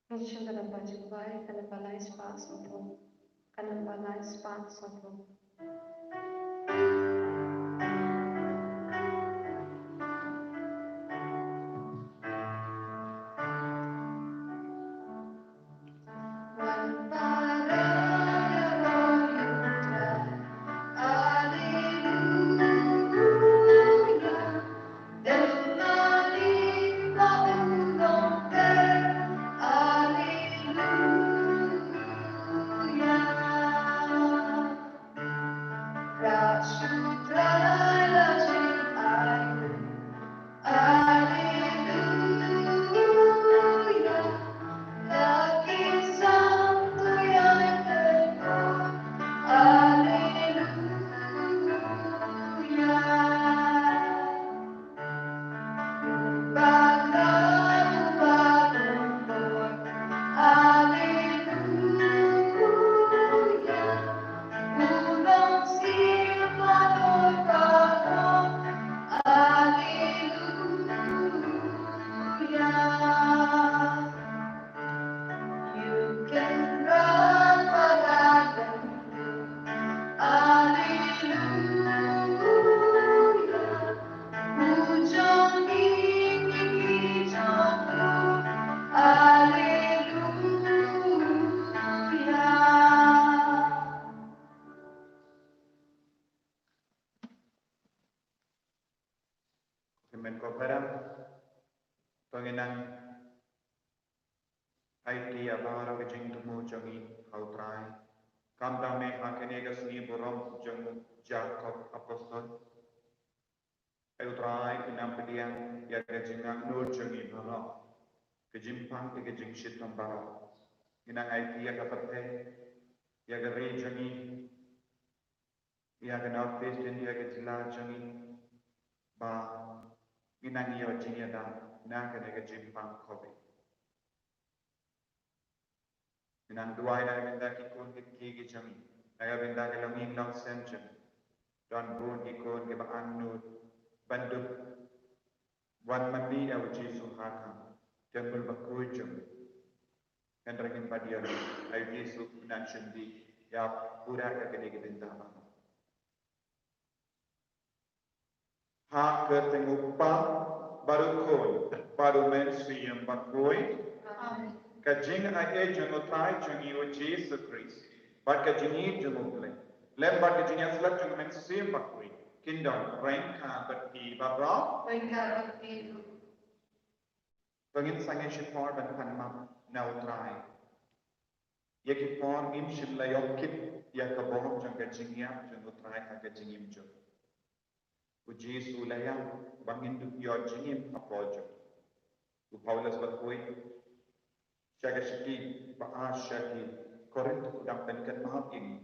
Production dalam baju baik, dalam balai spa sopo, dalam balai spa sopo. Pengenang IT abara kejing temu jangi hautrai. Kamdame akenega sni borom jang Jacob apostol. Hautrai kinam pediang ya kejingang nur jangi borom. Kejimpang ke kejing shitam bara. Kinang IT ya kapathe ya gari jangi ya kenal face India ke jila jangi ba kinang ya jinya da na kenega jimpang kobe. Minang duai na benda kikun kiki jami. Naya benda ke langin lang senchen. Dan bun kikun ke baan nut. Banduk. Wan mani au Jesu haka. Temple bakui jami. Kan ragin padiar. Au Jesu nan shendi. Ya pura ka kene ke benda bang. Ha kerteng upa. Baru kun. Baru mensi yang bakui. Amen. Kajing ay junotay jungi o Jesus Christ. But kajingi jumugle. Lem but kajingi aslat jung men sim bakui. Kingdom reign ka but ki babra. Reign ka but ki. Pangin sange shipor ban panma na utray. Yaki por im shilla yokip yakabom jung kajingi jung utray ka kajingi jung. O Jesus layang bangin du yo jingim apojo. O Paulus bakui. Jaga syaki, bahasa Korint udang penkan mahal ini.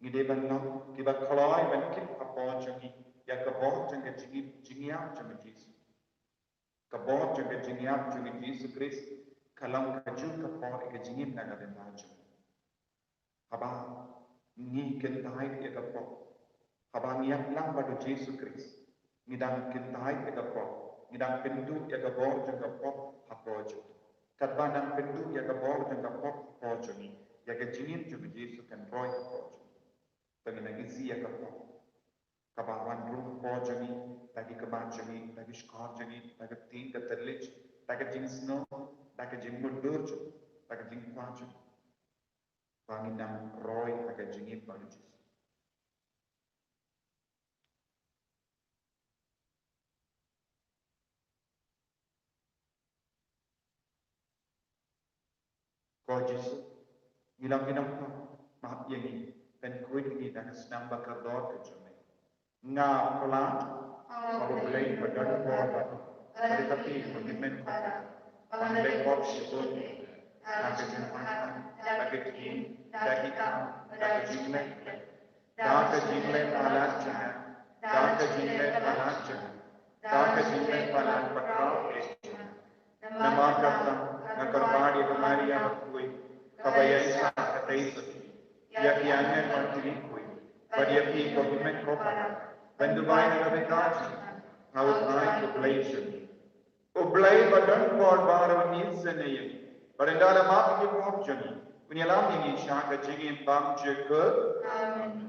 Ngide banam kiba kalai bankin apa jangi ya kabah jangga jingiap jangga Yesus. Kabah jangga jingiap jangga Yesus Christ kalang kajun kapor ika jingim naga bembaju. Haba ngi kentai ya kapor. Haba ngiap lang badu Yesus Christ. Ngidang kentai ya kapor. Ngidang pintu ya kabah jangga kapor hapojo. Kadbanang pintu ya kabor dan kapok pojoni ya kejingin juga Yesus kan roy pojoni pengen isi ya kapok kabawan roh pojoni lagi kebajoni lagi skor joni lagi tin keterlich lagi jing snow lagi jing mundur lagi jing pojoni panginang roy lagi jingin pada Yesus. Kau Yesus bilang maaf yang ini dan kuit ini dan senang bakar doa kejone. Nga pelan, kalau boleh badan kuat, tetapi komitmen kuat. Pandai kuat sebut, lagi jemaah, lagi tim, lagi kam, lagi jinglet, lagi jinglet palat jangan, lagi jinglet palat jangan, lagi jinglet palat bakar jangan. Nama kata, nakarmadi kemari yang kui, kabayan sa katay sa ya kiangan pagtilikui, badiapi komitmen kopat. Bandubay na kabitaji, haut ay oblation. Oblay badan por baro nilsa na yan. Barandala maaf ke pop jani. Unyalam yang insya ke jingin bang jeke. Amen.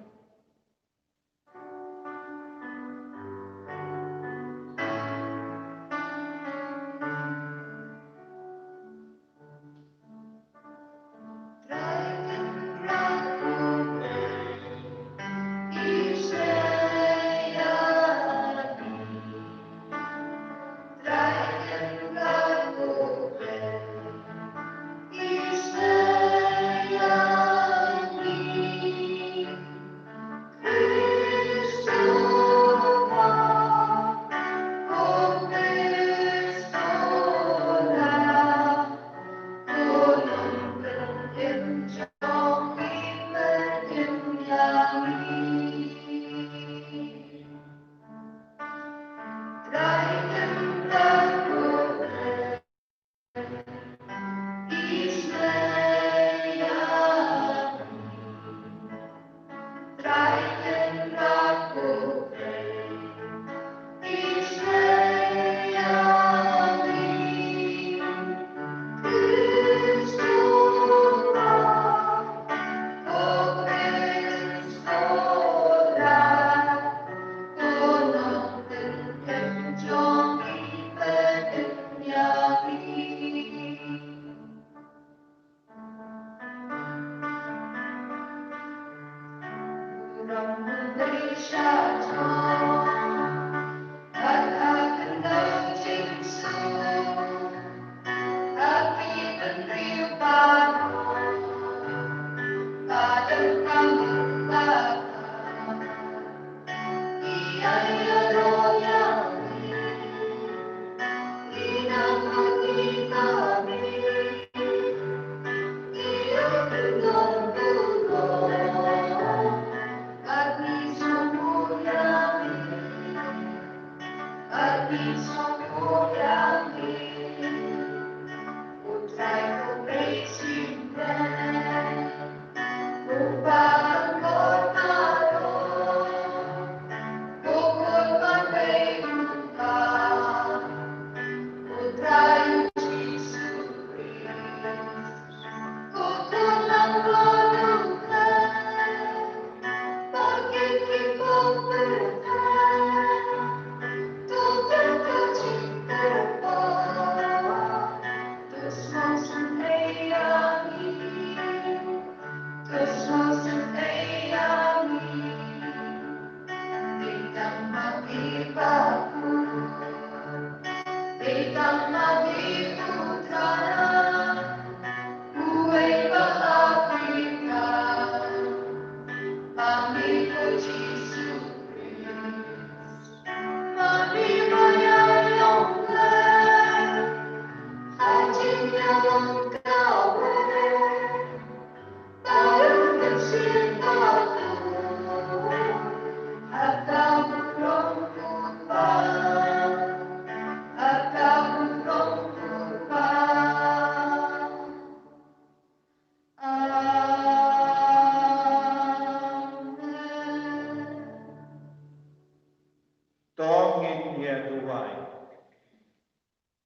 Tongin ya duwai.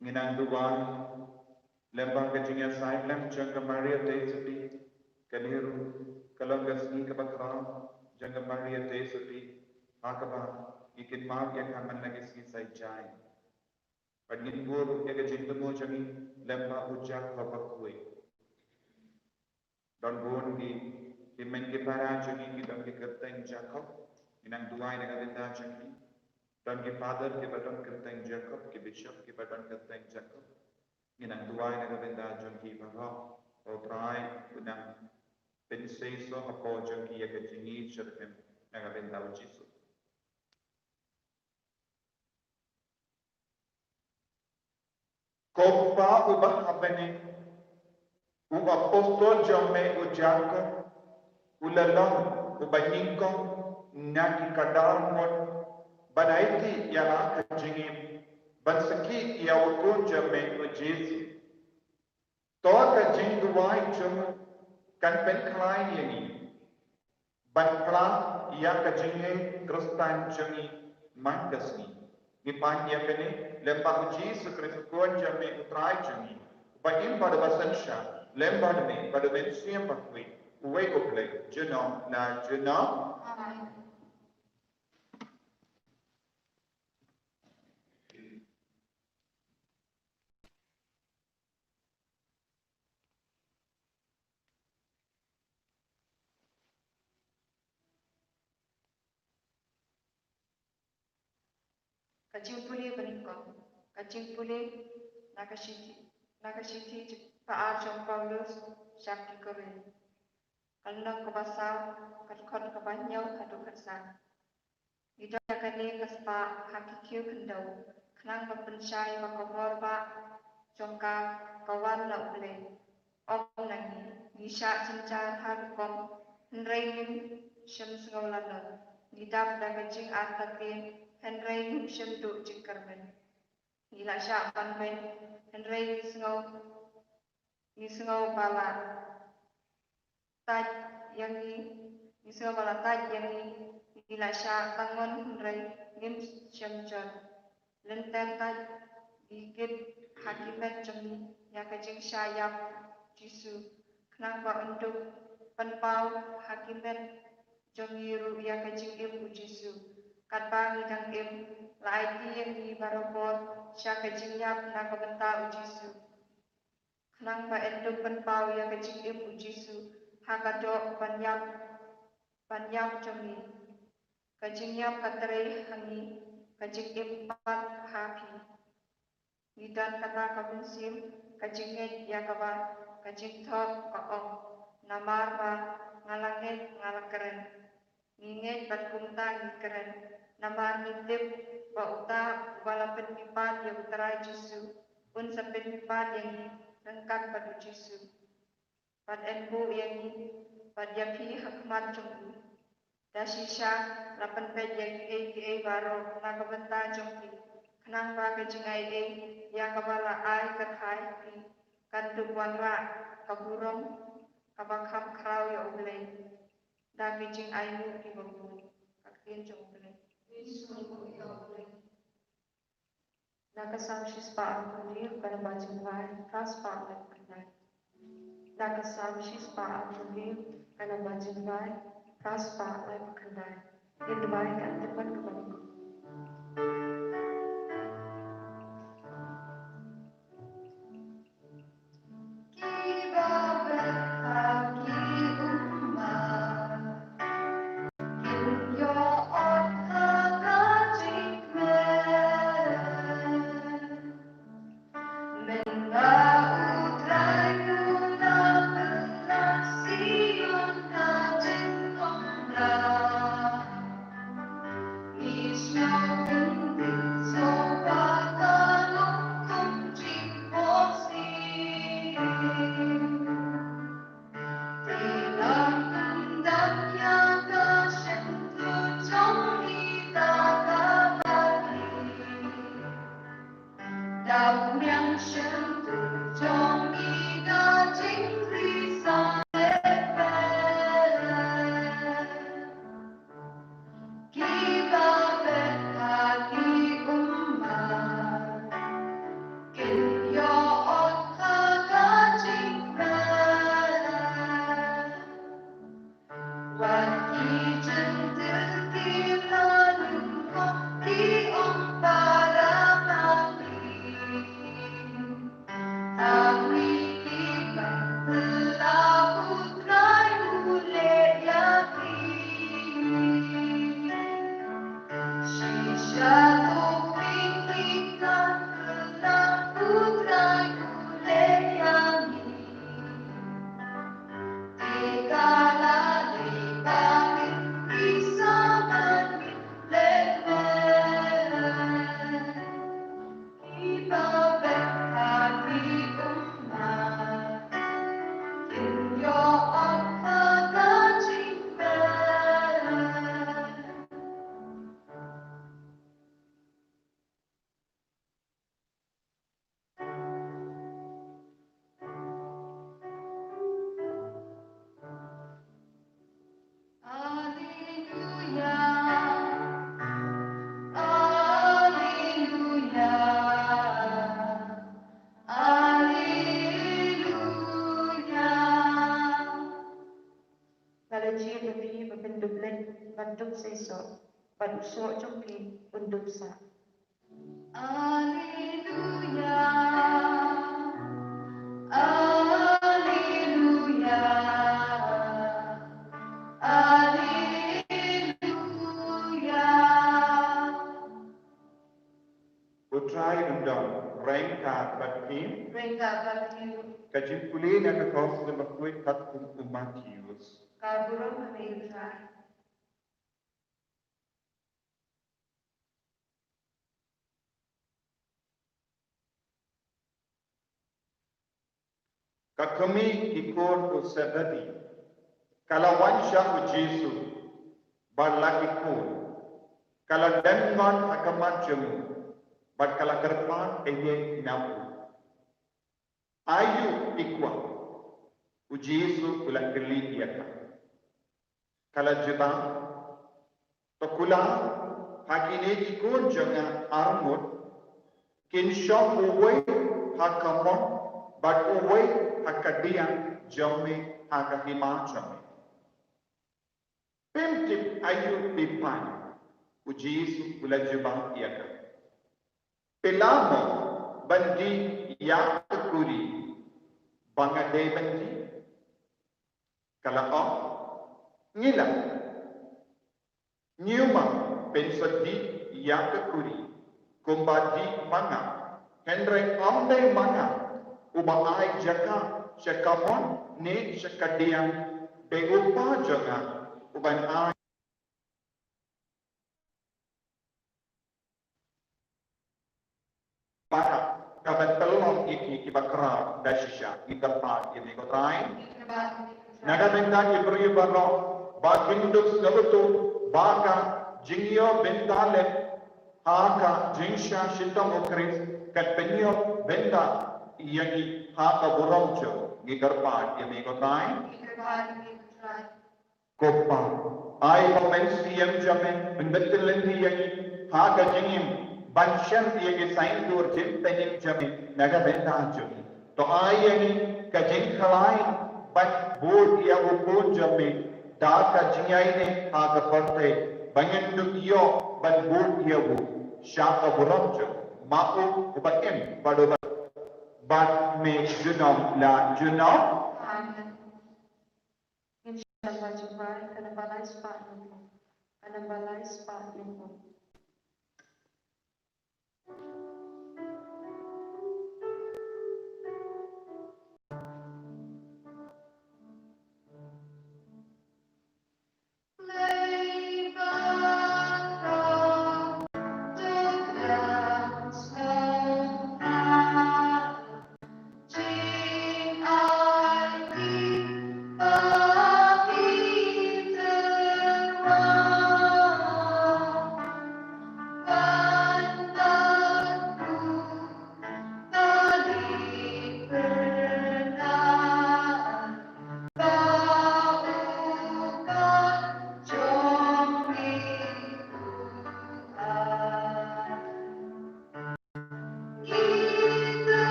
Nginang duwai. Lembang kejingnya sai lem jangka Maria Tesuti. Kaniru. Kalau gasni kebakram. Jangka Maria Tesuti. Hakaba. Ikin maaf yang kaman lagi si sai jai. Pagin buru ya kejintemu jangi. Lemba ujak babakui. Don buon di men ke para jangi kita kerteng Jacob. Nginang duwai dengan benda jangi. Dan ke father ke badan kerteng Jacob, ke bishop ke badan kerteng Jacob. Nginang tuai na gabenda John ki baha, o try unang penseso hapo John ki yakajingi shirkem na gabenda o Jisu. Kopa ubah apene, u apostol John me u Jacob, ulalong ubahingkong naki kadarmon Banaiti yang kajingim bansaki ia wakun jame ujizi. Toa kajing duai jam kan penklai yani. Bankla ia kajinge kristan jami mandasni. Nipan ia kene lembah uji sekriskuan jame utrai jami. Baim pada basensha, lembar ni, pada mensiam bakwi, uwe oble, jenom na jenom. Kacing pulih peningkong, kacing pulih nakasiti Pak John Paulus Syakti Korea. Kalau kebasau, kadukot kebanyau kaduk kersan. Ida kani kespa hakikiu kendau, kenang berpensyai bakobor pak, jongka kawan nak boleh. Om nangi, nisha cincar harkom, henreinim syem sengolano. Nidap dagajing artatin, henreinim syem duk jingkarmen. Nila syak panben, henreinim sengau bala. Taj yang ni sengau bala taj yang ni. Nila syak tangon henreinim syem jod. Lenten taj dikit hakimet jemi, yang kajing syayap. Jisu, kenapa untuk penpau hakimet jongiru yang kecil ibu Jisu, katbang idang im laiti yang di barobor syak kecil yap nak bentar Jisu, kenapa untuk penpau yang kecil ibu Jisu, hakadok banyap jongi, kecil yap kateri hangi, kecil empat hapi, nidan kata kabunsim, kecil nget ya kabar. Kajing thok kaong namar ba ngalangit ngalakeren nginget bat kumta ngikeren namar nitip ba uta bala penpipat yang uterai Jisu pun sepenpipat yang rengkat pada Jisu pat enbu yang pat yapi hakmat jongki dasisha lapan pet yang ai baro nakabenta jongki kenang ba kajing ai yang kabala ai kathai Kandu wanra kaburong kabakam krau ya ublay dagi jing ayu di bangku kakin jong ublay Yesus ya ublay nakasam shispa akulir pada bajing vai kaspa lekandai nakasam shispa akulir pada bajing vai kaspa lekandai ini baik kan tepat kembali Panusok jongki undosa. Alleluia. Alleluia. Alleluia. Utrai undang rengka batkim Rengka batiu. kajimpuli na kakos na bakwit tatkung umatius. Kaburong hanitrai. Kakami ikor ko sebadi kalawan syah Jesu balaki kun kala dengon akamat jemu bat kala kerpan eye napu ayu ikwa u Jesu kula keli yaka kala jeba to kula hakine ikon janga armut kin shop uwe hakamon bat uwe hakadia jamme hakahima jamme pemtip ayu pipan u Jesu kula jeba yaka pelamo bandi yak kuri bangade bandi kala o ngila nyuma pensadi yak kuri kumbadi manga henry amde manga uba ai jaka shakamon ne shakadian de upa janga uban ai para kaban telong iki kibakra dashisha itampa ini kotrai naga benda ibri baro bagindus nabutu baka jingyo bendale haka jingsha shitam okris kat penyo benda yagi haka burongcho gigarpa ini kotrai kopa ai momensi yang jamin bendetil lendi yagi haka jingim banshan yagi sain dur jim penim jamin naga benda jumi to ai yagi kajing khalai ban bud ya upun jamin daka jingai ne haka porte bangenduk yo ban bud ya bu shaka burongcho mau ubatim bado but me junom la junom Amen. Inshallah jumpa kana balai spa nimo. Kana balai spa nimo.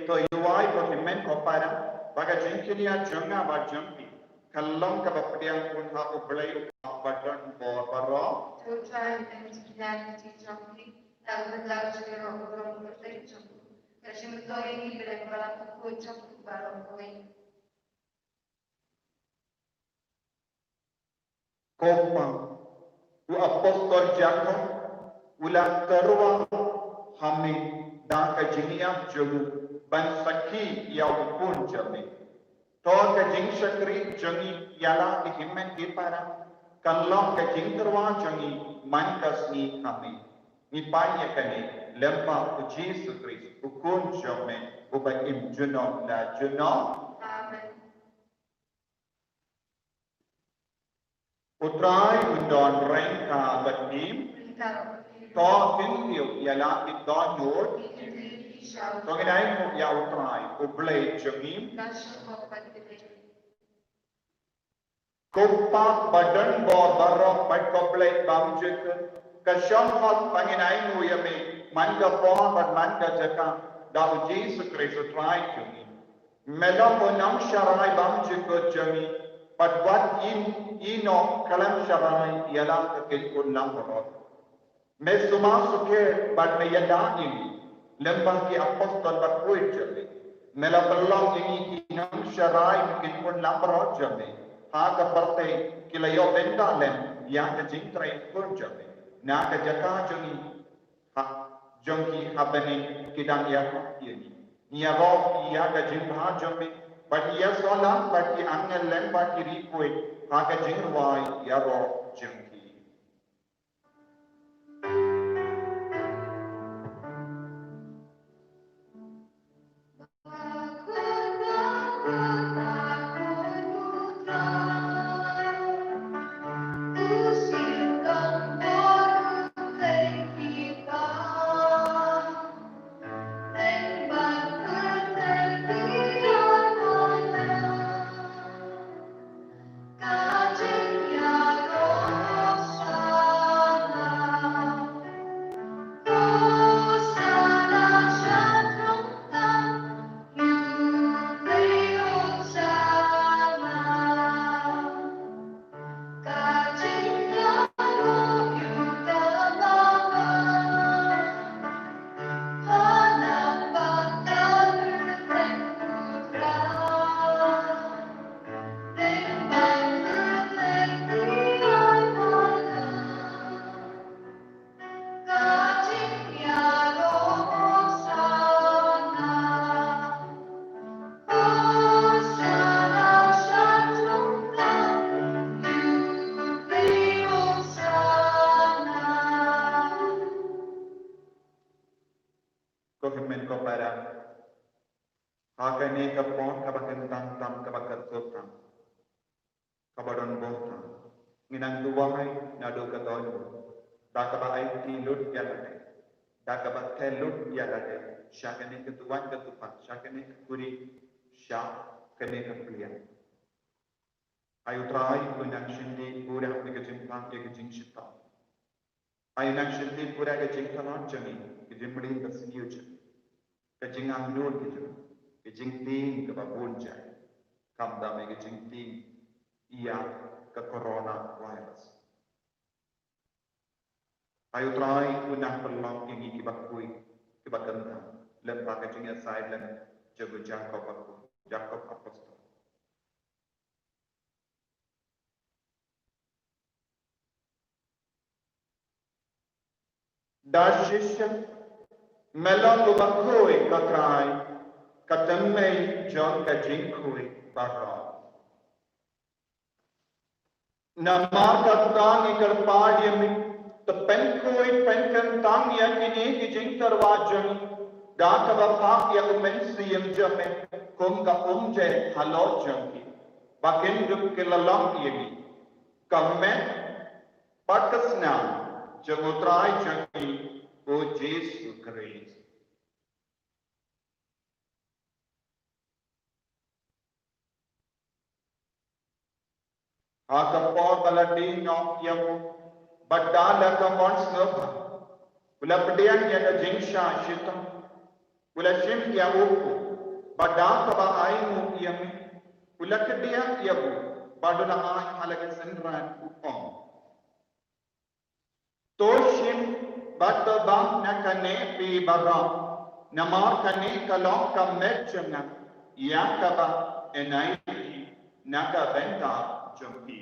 to yuai ko himen ko para baga jinkinia jonga ba jumpi kallam ka bapdiang pun ha ublai badan bo baro To try and Christianity jumpi dan berlaku segera orang berlaku jumpi. Kasi ito ini berlaku ko jumpi barang koi. kopa u apostol jacob ula karwa hame da ka jinia jogu ban sakhi ya upun jame to ka jing shakri jangi yala ki himmen ki para kallam ka jing karwa jangi man kasni hame ni panya kane lemma u Jesus Christ ukun jame u ba im juno la juno Amen. Utrai undon rengka batim. To tintiu ialah kita nur. Tonginai mu ya utrai ublei jemim. Kupak badan bor barok bat koblei bam jeka. Kasyamhat panginai mu ya me manda pohon bat manda jeka. Da uji sukri utrai jemim. Mela ponam syarai bam jeka jemim. Pat wat ino kalam syarai ialah kekil ulang barok. Mesuma suke bat meyada ini lembah ki apostol bat kuit jami mela pelang ini inam syarai mungkin pun lambar jami ha ka parte kilayo benda lem yang ke jingtrai pun jami na ka jaka jami ha jongki habani kidang ya ini nia ro ia ka jingha jami bat ia sola bat ki angel lem bat ki rikuit ha ka jingwai ya ro jami. Hakane kapon kabakentang tam kabakatotang kabadon bohtang nginang duwai nado katonu dakabai tilut yalade dakabat telut yalade syakane ketuan ketupat syakane kuri syak kene keplian ayu trai kunang shindi pura kejimpan kejing shita ayu nang shindi pura kejing tanan jami kejimbling kesiniuj kejing amnul kejing kejing ting ke babunja kam dame kejing ting ia ke corona virus ayu trai kunang pelong ini kibakui kibakentang lempa kejing asai lem jago Jacob apostol dashisha melon lubakui katrai katamay John kajingkui barra. Namaka tang ikal padyami tepenkui penkan tang yang ini kijingtar wajani daka bapak yang mensiyam jame kum ka umje halo jangi bakin duk kilalang ini kamen patkasna jangutrai jangi o Jesu Christ. Akapor baladi nyok yamu badala ka monsnoba ula pedian ya ka jingsha shita ula shim ya upu badaka ba aimu yami ula kedia yabu baduna ai halaga senran upong toshim badda bang nakane pi bara namar kane kalong ka mechna yakaba enai naga benda jumpi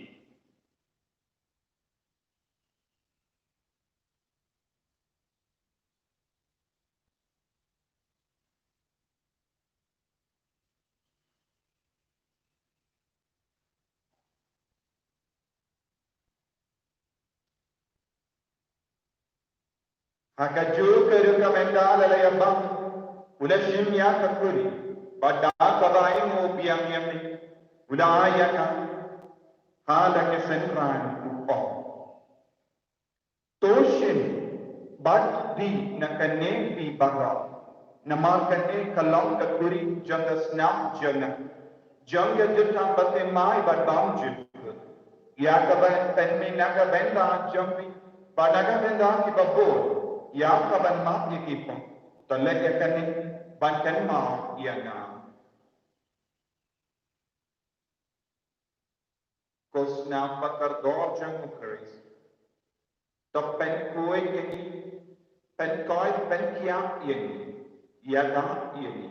Hakaju keruka mendala layabang ulashim ya kakuri pada kabai mu biang yami ulaya ka hala ke senran upo toshin bat di nakane bi bara namakane kalong ka kuri janga snam janga jita bate mai bat bam jit ya ka ban pen me naga benda jambi banaga benda ki babo ya ka ban ma ki po tole ke kane ban kan ma ya na kosna pakar dor jang ukris to pen koi ke ni pen koi pen kia ye ya da ye ni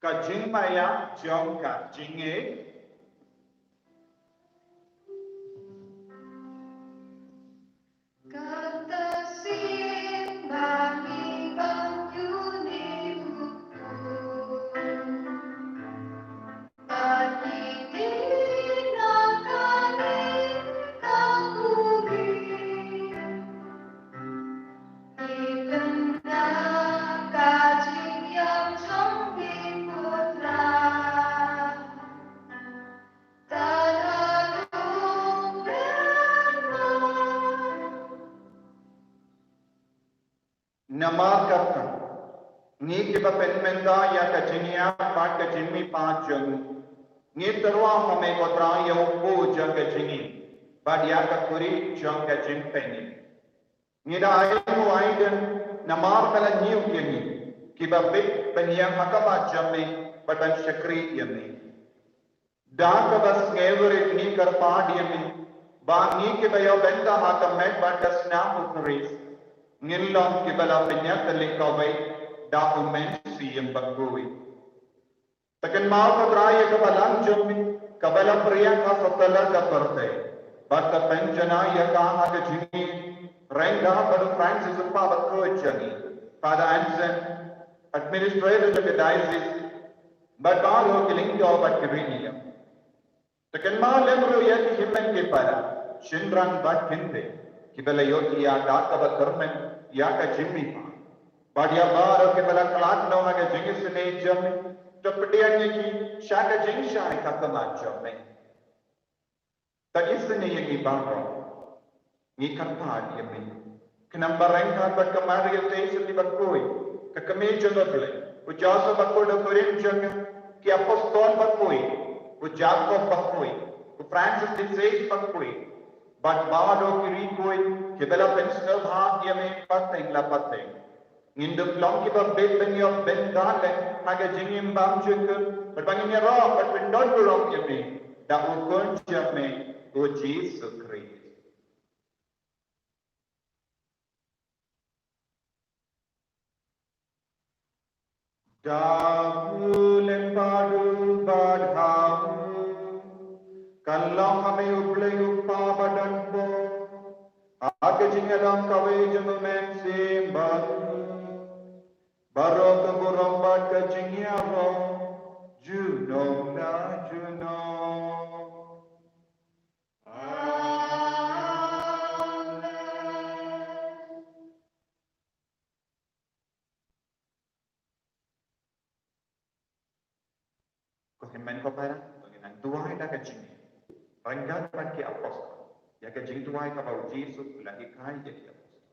ka jing maya jong ka jinge Kata simbangi banjuni buku Bagi dinakani kakuri Ibenda kajing yang jombi putra Tanadung namakatan ni ke ba pen menda ya ka jinia pa ka jinmi pa jong ni terwa hame ko tra yo ko jang ka jingi ba dia ka kuri jang ka jin peni ni da ai no ai den namar kala ni u ni ki ba bit pen yang hakama jamme badan shakri yemi da ka bas ngevere ni kar pa yemi ba ni ke ba yo benda hakam met ba ka snam ukris ngilong kibala penyak telikawai da umensi yang bagui takan mau ko draya kabalang jommi kabala priya ka satala ka perte bata penjana ya ka ha ka jini renga pada Francis pa bakko jani pada Anson administrator of the diocese but baro kilingdo but kirinia takan ma lemro ya ki himmen ke para shinran bat kinde kibala yoti ya da ka karmen ya ka jimmi badia baro kibala klat no ma ka jingis ne jamme to pedianya ki shaka jing shai ka kama jamme ta isne ye ki baro ni kan pa ye me kanam barang ka ba kamari ye te se di bakoi ka kame janoble u jaso bakko do korin jamme ki apostol bakoi u jacob bakoi u francis de sales bakoi but bado kiri koi kibala pensel bhat ye me pateng la pateng Ngindu plong ki ba bet ben yo ben dale haga jingim bam juk but bangin ya ro but ben don gulong ye me da u kon me o Jesus Christ da ulem padu badhamu kallam hame uble uppa badan po haga jingadam kawe jamu men simbang Barok burombat ke jingyaro juno na juno. Amen. Ko himmen ko para dengan tuai da ke jingni. Ranggat pat ki apostol. Ya ke jing tuai ka bau Jesus lagi kai ya ki apostol.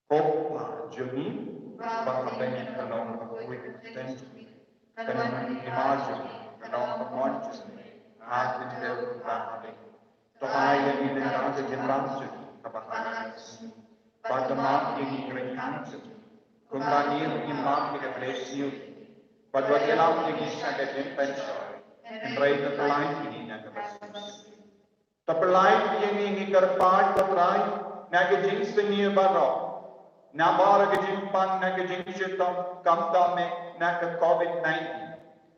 Koppa juni baka benin kalong ka kuwi tenjumi. Kanaman imajum kalong ka monjumi. Atin del bahari. Tohai yang ini dengan sejenis juni kabaharan sini. Bagaimana ini kerajaan juni. Kumbanir imam kita presio. Padwajalam ini sangat impensor. Entrai terlain ini naga bersih. Terlain ini ngikarpat terlain naga jins seni barok. Nabar ke jimpan naga jins jutam kamta me naga COVID-19.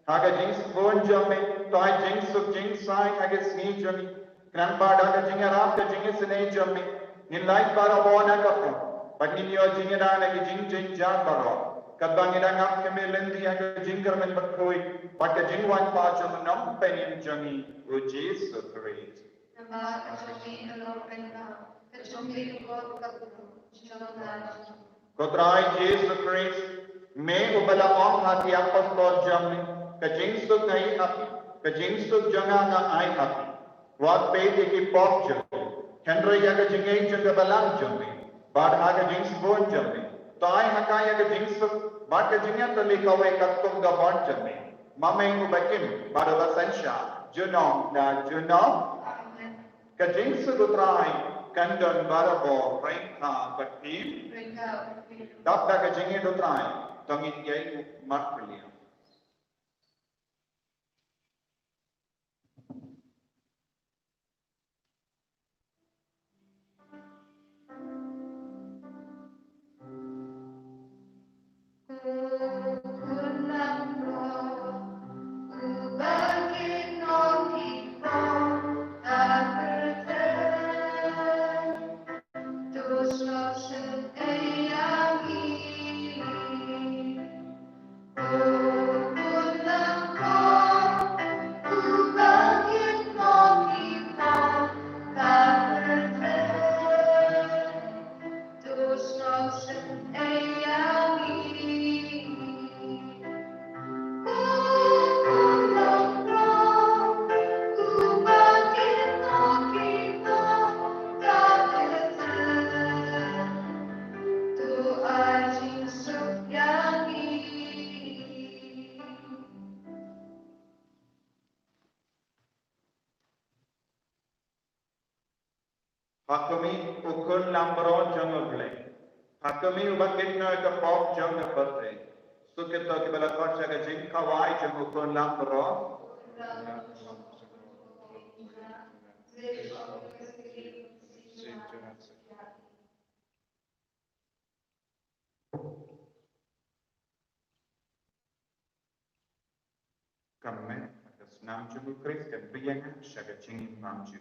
Haga jins bonja me toai jins suk jins sai haga sni jami. Kranpa daga jingarap ke jins seni jami. Nilai para bona kapro. Pagninyo jingara naga jins jinjar barok. Kadang ngap kemelendi yang jingkar men berkoi, pada jingwan pacam nam penim jangi o Jesus Christ. Kotrai Jesu Christ, me ubala ong hati apostol jami, kajingsug ngai happy, kajingsug janga na ai happy. Wat pede ki pop jami, Henry yaga jingay janga balang jami, bad haga jings bon jami, tai hakaya ga jingsug, bad ka jingya tali kawe katkum ga bon jami. Mamay ubakim, bad basensya, junong na junong, kajingsug utrai, Kandan barabo rengka betim, dapda kajingi dutrai, tongin yai mat beliau. Hakumi ukun lambron jangan bleng. Hakumi ubakit na ke pop jangan bertre. Sukita ke bala kau jaga jing kawai jangan ukun lambron. Kami atas nama Tuhan Kristus dan biarkan jaga jing mampu.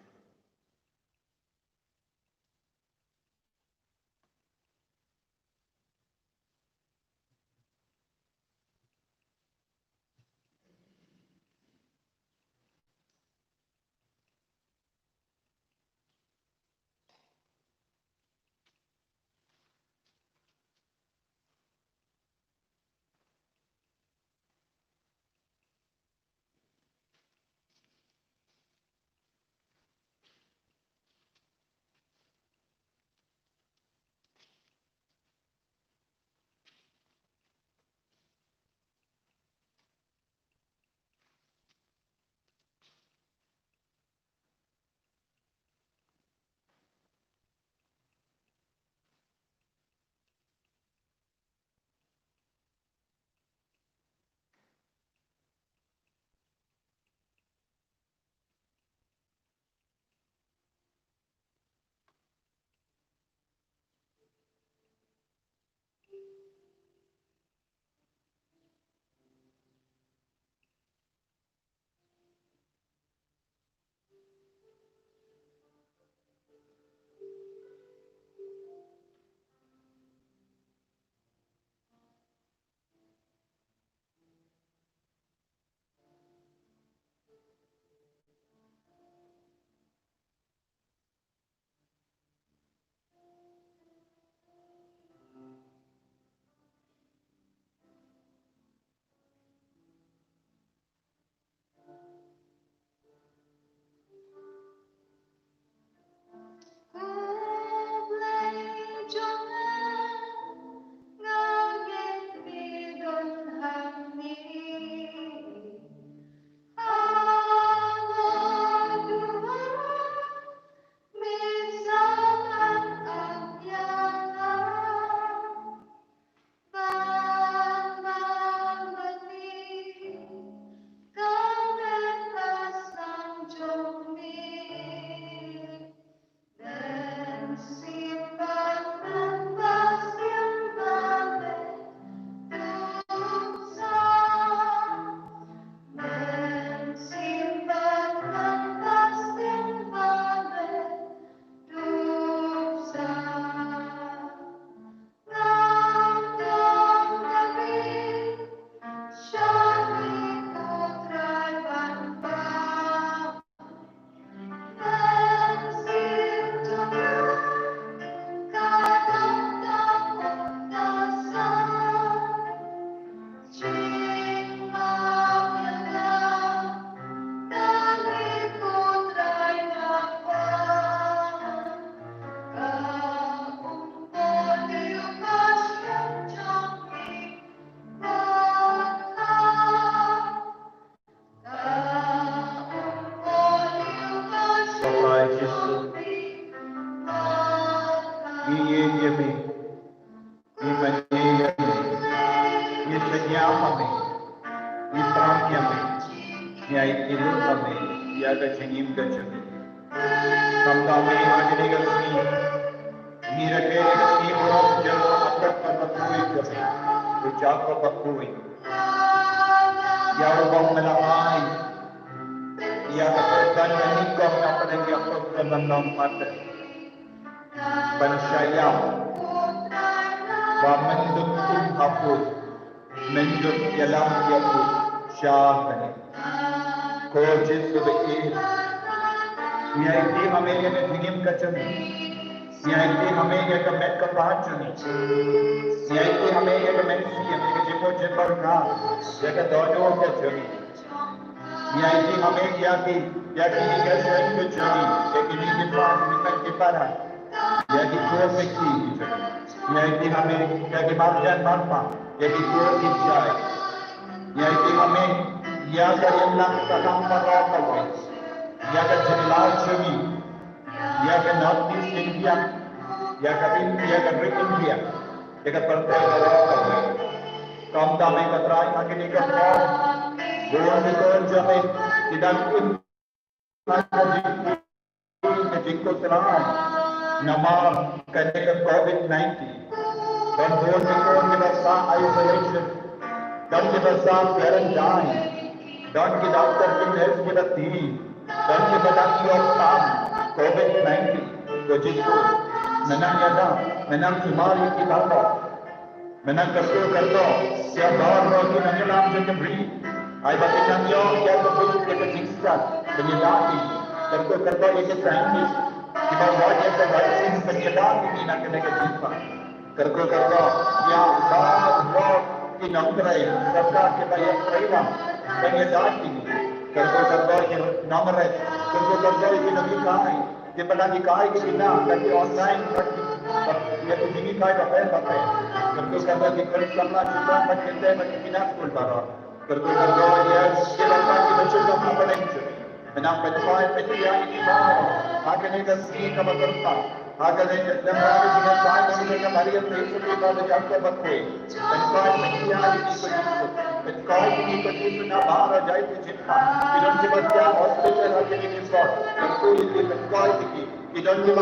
Ni yeme, ni manye yeme, ni senyama ni prang yeme, ni ay ilutame, yaga chingim gachami. Samdame agni gachmi, ni rake gachmi brom jalo apat parmatui gachmi, ujako bakui. Yaru bang melahai, yaga perdan menikah kapan yang perdan dalam mata. Bansyayam, wa mendut hapus, mendut yalam yakut, syahani. Kojis sebeir, niaiti hamenya ne dhingim kachani, niaiti hamenya ka met ka pahachani, niaiti hamenya ka mensi, hamenya jimo jimbar ka, yaka dono kachani, niaiti hamenya yaki nikasyan kachani, yaki nikipah nikang kiparan, yaki kuat meki kachani, niaiti hamenya yaki marjan marpa, yaki kuat kichay, niaiti hamenya yaka yamlang sakang parakawai, yaka jilal chami, yaka Northeast India, yaka Great India, yaka Pertai parakawai. Kamda me katrai agni ka paw, buwan me kon jame, idan kun jingko selam, nama kane ka COVID-19, dan buwan me kon kita isolation, dan kita quarantine. Dan kita doctor की nurse kita team, dan kita doctor of staff COVID-19 तो जिसको menang yada, menang semari kita tahu, menang kerto siap bawa kita menyelam jangan beri, ayat kita yo siap berbuat kita jingkat, menyelami, kerto ini scientist, kita buat yang vaccine menyelami ini nak kena jingkat, kerto yang bawa की नंबर है सरकार के पास एक परिवार बने जाती है करको ये नंबर है करको ये नंबर कहाँ है ये पता नहीं कहाँ है कि बिना लगे ऑनलाइन ये तो जिंगी का है करको ये कर करना चुका बच्चे बिना स्कूल बारा करको ये बच्चा की बच्चों को अपना पढ़ेंगे मैं बच्चा बच्चियाँ की बात आगे नहीं कर सी का बकरता आगे नहीं जब आगे जिन्हें साथ नहीं का मारिया तेज से बात जाते बच्चे बच्चा बच्चियाँ बच्चा की ना बाहर जाए तो जितना इधर से बच्चा हॉस्पिटल आगे नहीं निकाल करको ये बच्चा की इधर से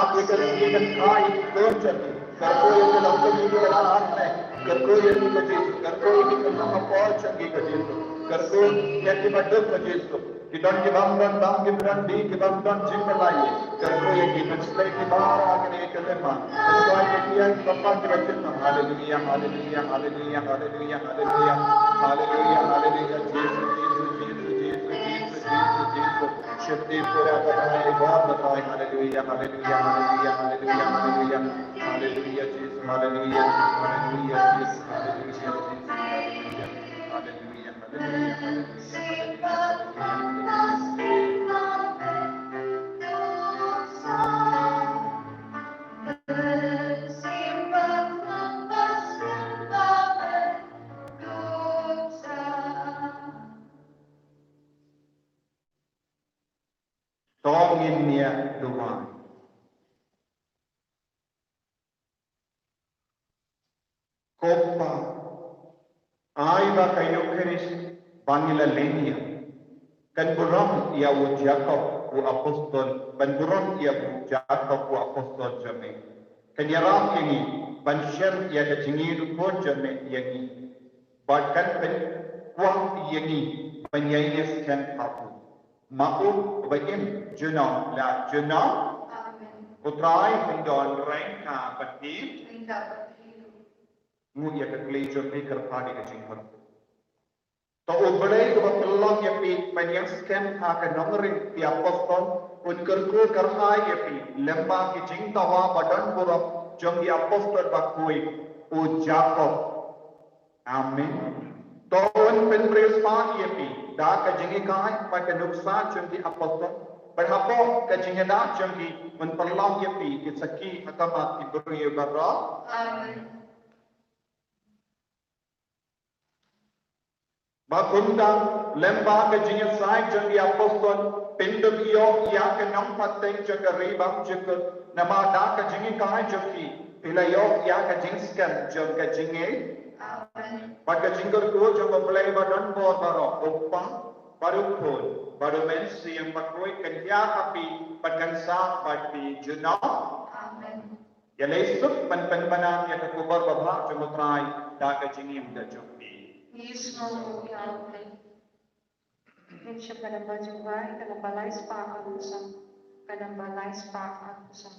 आप लेकर ये बच्चा एक दौर चलते करको ये डॉक्टर जी को बड़ा हाथ में करको ये बच्चे करको ये करना पहुंच चंगी कजेल करको ये की मदद कजेल Kita di bangdan bang di berandi di bangdan jimbelai kerana yang di mencelai di barang ini kelima. Sesuai kekian tempat kita cinta. Haleluya, haleluya, haleluya, haleluya, haleluya, haleluya, haleluya. Yesus, Yesus, Yesus, Yesus, Yesus, Yesus, Yesus. Syukur pura berdoa buat berdoa. Haleluya, haleluya, haleluya, haleluya, haleluya, haleluya, Yesus, haleluya, haleluya, Yesus, haleluya, Yesus, haleluya, haleluya, haleluya, haleluya. Tongnya Tuhan. Kopa, aiba kayu keris bangila lenia. Kan buram ia u Jacob u apostol, ban buram ia u Jacob u apostol jame. Kan yaram ini ban syer ia ke jingi ko jame yangi. Bahkan ban kuang yangi ban yainis kan apu. Maupun bagian jenam la jenam utrai hindon rengka pati mu ya kekelejur ni kerpadi ke jingkar. To ubelai ke Allah ya pi banyak scan akan nomering di apostol unkerku kerhai ya pi lembah ke jingtawa badan buruk jom di apostol bakui u Jacob. Amin. Tahun penperispan ia pi, dah kajingi kai pada nuksan cungi apostol, berapa kajingi dah cungi menperlau ia pi kisaki atamat ibru barra. Amin. Bakunda lembah kajingi sai cungi apostol pinduk yo ya ke nong pateng jaga ribam jaga nama da ke jingi kahai joki pila yo ya ke jingskan jaga jingi pada jinggur ko jaga mulai badan bor baro uppa baru pun baru mensi yang pakroi kenya api pakansa pati juno ya lesuk penpanam ya ke kubar babak jumutrai da ke jingi muda joki Insya kadang berjumpa, kadang balai spa agusam, kadang balai spa agusam.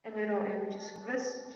En we Jesus Christus,